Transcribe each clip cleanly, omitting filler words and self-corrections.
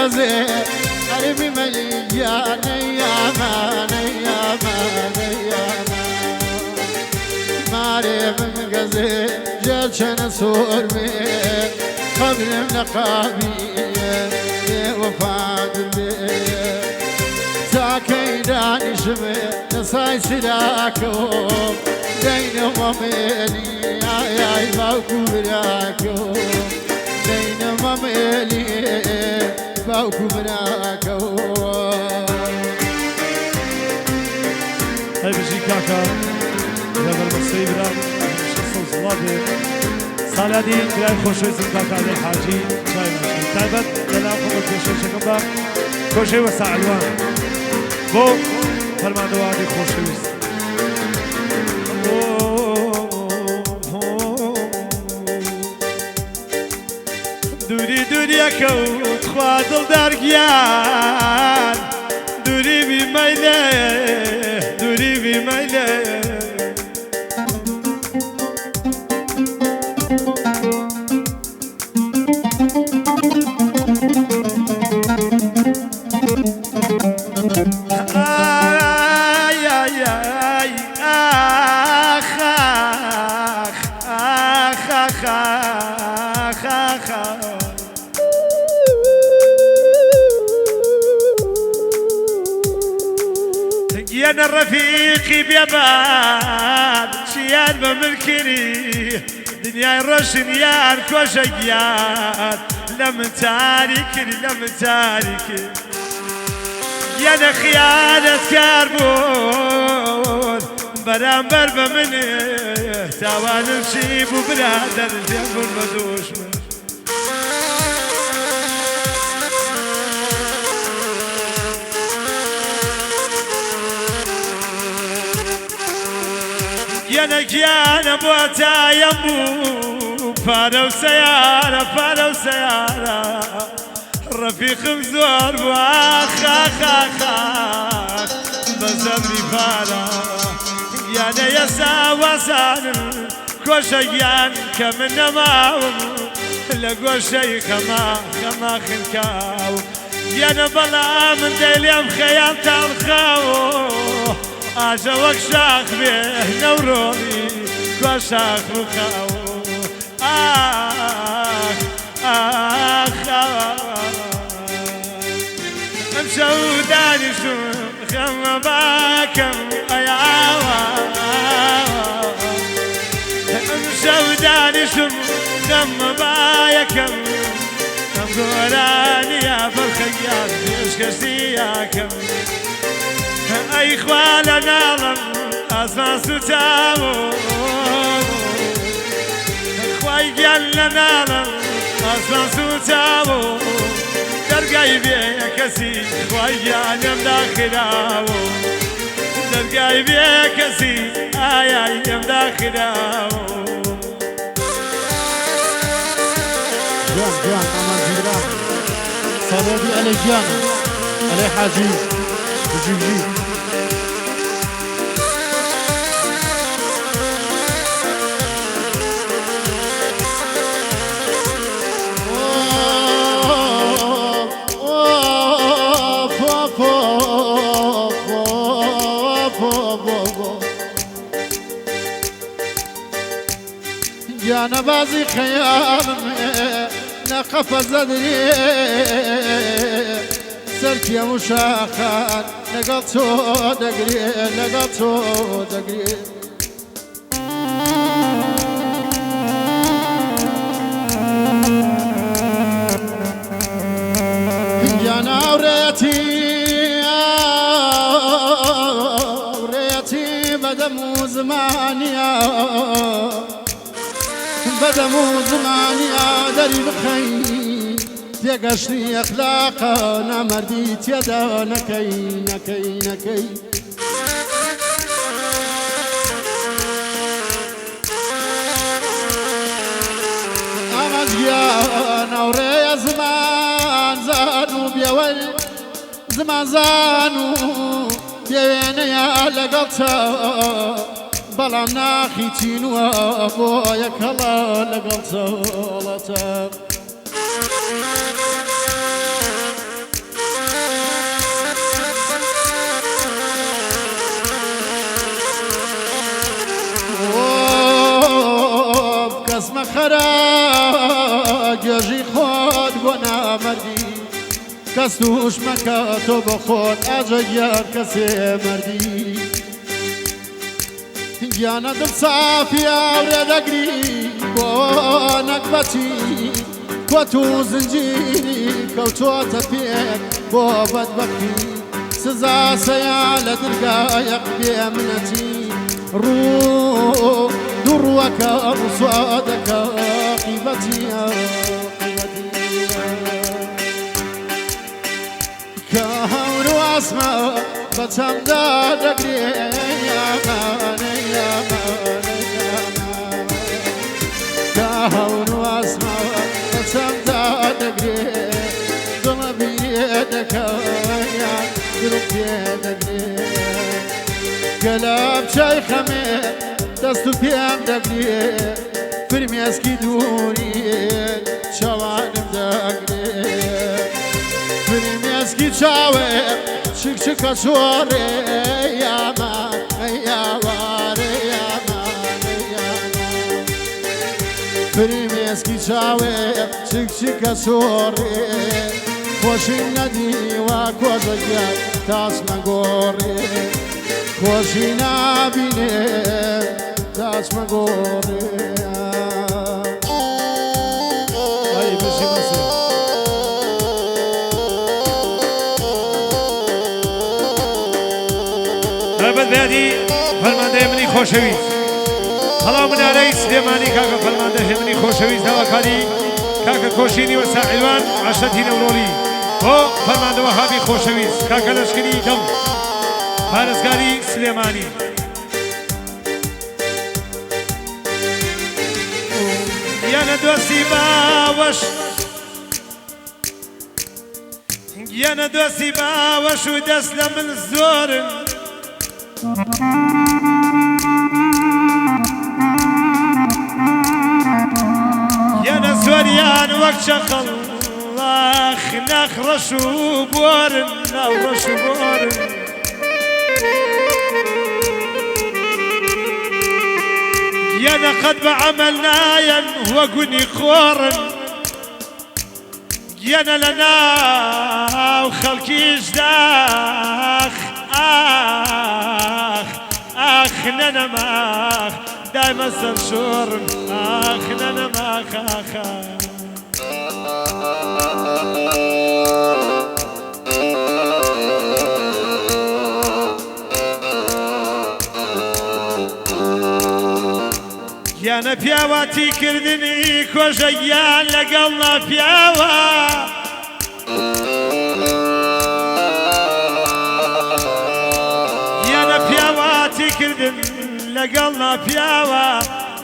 غزي قلبي مليان ايامان ايامان ايامان ماري من غزي جالشان سورمي قبل النقابي وفاد الليل تاكيداني شمي نصاي سلاكو دين مميلي يا باوكو براكو دين مميلي باوكو براكو هاي بجي كاكا جبل مصيب را شخص صلابي سالادي براي خوشوي كاكا علي حاجي شاي ماشي تايبت دلام خبر كيشي شكبا كوشي وسع علوان بو فرمان دوادي خوشوي دوری دوری کود خوادل درگیان دوری بی میله دوری بی میله آی آی آی آخ آخ آخ آخ آخ آخ أنا رفيقي بيبان شيان بملكني دنيا الرشنيان كوشيان لم تاركني لم تاركني يا أنا خيانة كربون برامبر بمني تاوان الشيب وبرادر جنب المدوش يانا بوتا يمو فارو سيارة فارو سيارة رفيق مزور بواخ اخ اخ اخ بزمري فارا يانا يسا وسان كوشيان كمن ماو لقوشي خما خما خنكاو يانا بلا من ديليم خيال تالخاو آجا وكشاخ به نوروني كوشاخ رخاو آخ آخ امشو داني شو خم باكم اياوا امشو داني شو خم باكم امقوراني يا بالخيال يشكشتياكم اي خوالا نالم اسمان ستاو خواي قالنا نالم اسمان ستاو درقاي بيه كسي خواي قالنا داخلاو درقاي بيه كسي اي اي داخلاو جوان جوان امان جيران صلابي على جيان علي حاجي وجيب جانا بازي خيال نقف زدري سركي مشاخان نقطو دقري نقطو دقري جانا وريتي بدمو زمانيا بدمو زمانيا دري بخير تيقشني اخلاقا نمردي تيدا نكي نكي نكي امزيانا وريا زمان زانو بيول زمان زانو بيوين يا لقلتا بلام ناخي تينوا بويا كلا لقلتا کەس توش مەکە تۆ بە خۆت ئاجەگیان کەسێ مەردی گیانە دڵ سافی ئاورێ دەگری بۆ نەکبەتی کۆت و زنجیری کەوتۆتە پێت بۆ بەدبەختی سزا سەیان لە دڵگایەق بێ منەتی ڕوو دوڕوەکە ڕووسوادەکە قیبەتیە کە هەور و ئاسمە بەچەمدا دەگرێ یامانە یامانە کە هەور و ئاسمە بەچەمدا دەگرێ دڵە بیرێ دەکە یان دڵ پێ دەگرێ گەلە بچای خەمێ دەست و پێم دەگرێ فرمێسکی دووری چاوانم دەگرێ فرمێسکی چاوێ چکچکە چۆڕێ یامان یاوارێ یامان یامان فرمێسکی چاوێ چکچکە چۆڕێ خۆشی نەدیوە کۆژەگیان تاسمە گۆڕێ خۆشی نابینێ تاسمە گۆڕێ هەربەت بێدی فەرماندەی منی خۆشەویست هەڵاو منارەی سلێمانی کاکە فەرماندەی منی خۆشەویست داواکاری کاکە کۆشینی وە ساحیلوان عەشەتی نەورۆلی بۆ فەرماندە وەهابی خۆشەویست کاکە لەشکری دڵ پارێزگاری سلێمانی یانە دۆستی باوەش یانە دۆستی باوەش و دەست لە من زۆرن یانە زۆریان وەک چەقەڵ لاخ ناخ ڕەش و بۆرن ناو ڕەش و بۆرن یانە قەت بە عەمەل نایەن وەگونی خۆڕن یانە لە ناو خەڵکیش داخ ئاخ ئاخ نەنەماخ دایمە سەر شۆڕن ئاخ نەنەماخ ئاخا یانە پیاواتی کردنی کۆژەیان لەگەڵ ناپیاوە یانە پیاواتی کردن لەگەڵ ناپیاوە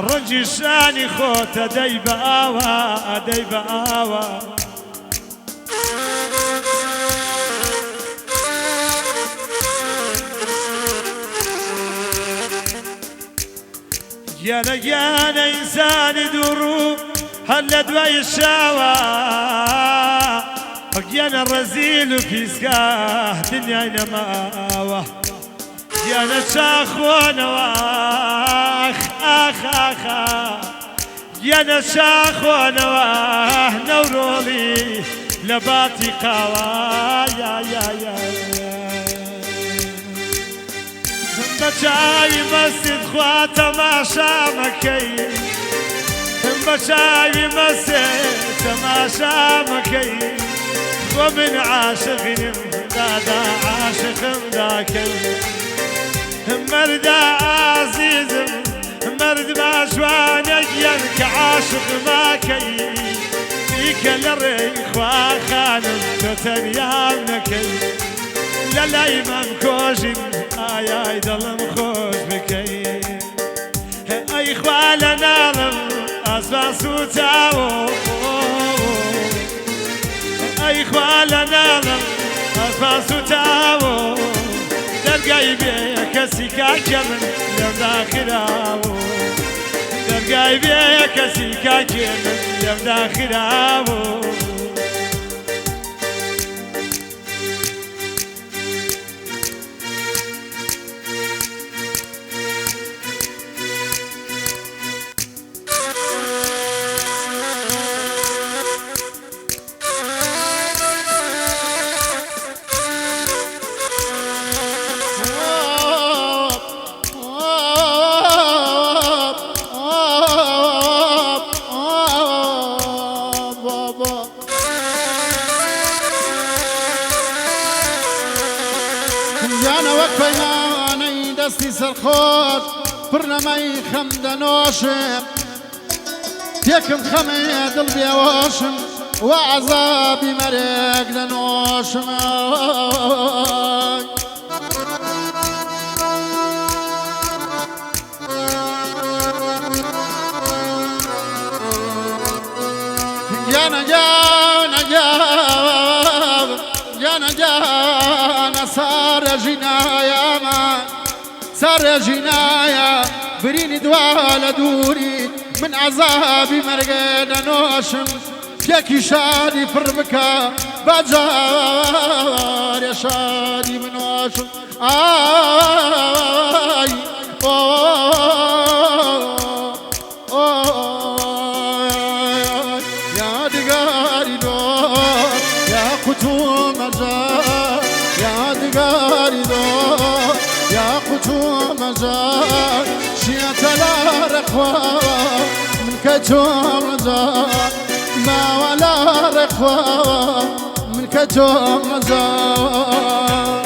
ڕەنجی شانی خۆتە دەی بە ئاوە ئەدەی بە ئاوە یانە یانە ئینسانی دووڕوو هەر لە دوای شاوە یانە ڕەزیل و پیسگاه دنیای نەماوە یانە چاخۆنەوە ئاخ ئاخ یانە چاخۆنەوە نەورۆڵی لە باتی قاوە بە چاوی مەستت خوا تەماشا مەکەی بە چاوی مەستت تەماشا مەکەی خۆ من عاشقیم دادا عاشقم داکەی مەردە عازیزم مرد باشوانەگیان کە عاشق ماکەی بیکە لە ڕێی خواخانم تۆ تەنیام نەکەی لە لای من کۆژین ئایای دڵم خۆش بکەی ئەی خوا لە ناڵم ئاسمان سوتاوە ئەی خوا لە ناڵم ئاسمان سوتاوە دەرگای بێ کەسی کاکە من لەم داخراوە دەرگای بێ کەسی کاکێ من لەم داخراوە یانە وەک پەیمانەی دەستی سەرخۆش پڕنەمەی خەم دەنۆشم تێکم خەمێ دڵ بێوەشم و عەزابی مەرێک دەنۆشم Yana yana yana yana sara jinaya ma sara jinaya بريني دوال دوري من عذابي مرقنا نوشم فيكي شادي فرمكا بجار يا شادي من وشم آي يا دقاري دور يا قطوم مزار يا دقاري دور يا قطوم مزار شيعت لا رخوة من كتوم مزار ما ولا رخوة من كتوم مزار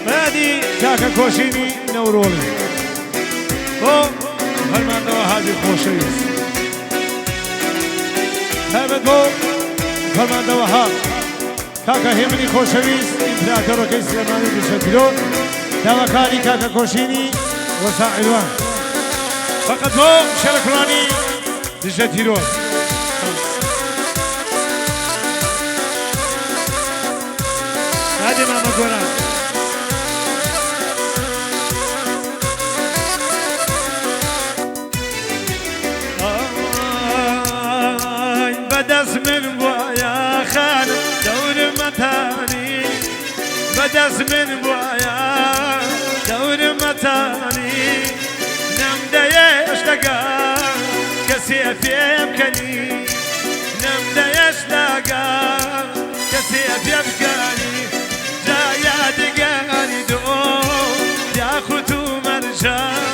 مادي كاكا كوشيني نورولي او فرمان دوا هادي خوشيس هبت بو فرمان دوا ها كاكا همني خوشويس امپراتورو كي سليماني بشكلو دوا كاري كاكا كوشيني وساعدوان فقط بو شركراني دجتيرو هادي ماما قونا بدس من بوايا خانم دور متاني بدس من بوايا دور متاني نم دايش لقا كسيف يبكني نم دايش لقا كسيف يبكني جايا دقاني دو يا ختو مرجان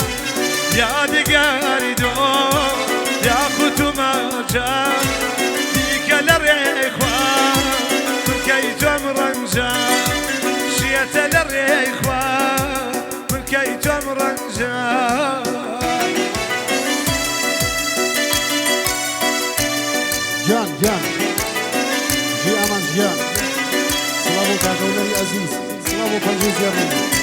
يا دقاني دو يا ختو مرجان ديك للريخوة من كي تمرنجا شيت للريخوة من كي تمرنجا جان جان جي امان جان سلامو كاكولي عزيز سلامو كنجوز يا رب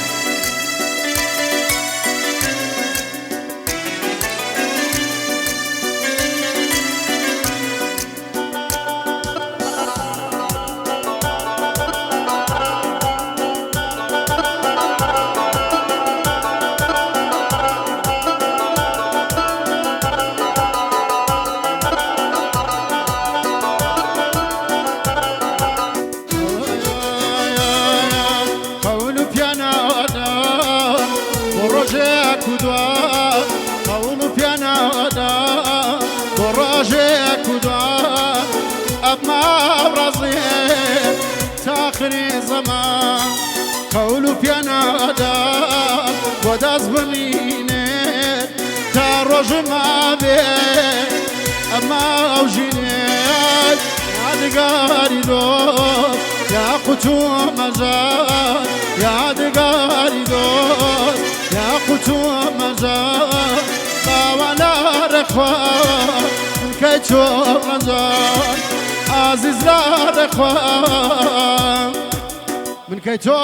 زمان قولو پیانادا و دست بمینه تا روز ما به اما او جینه یادگاری دوست یا قطو مزار یادگاری دوست یا قطو مزار باولا رخوا که تو مزار عزیز را رخوا من كي تو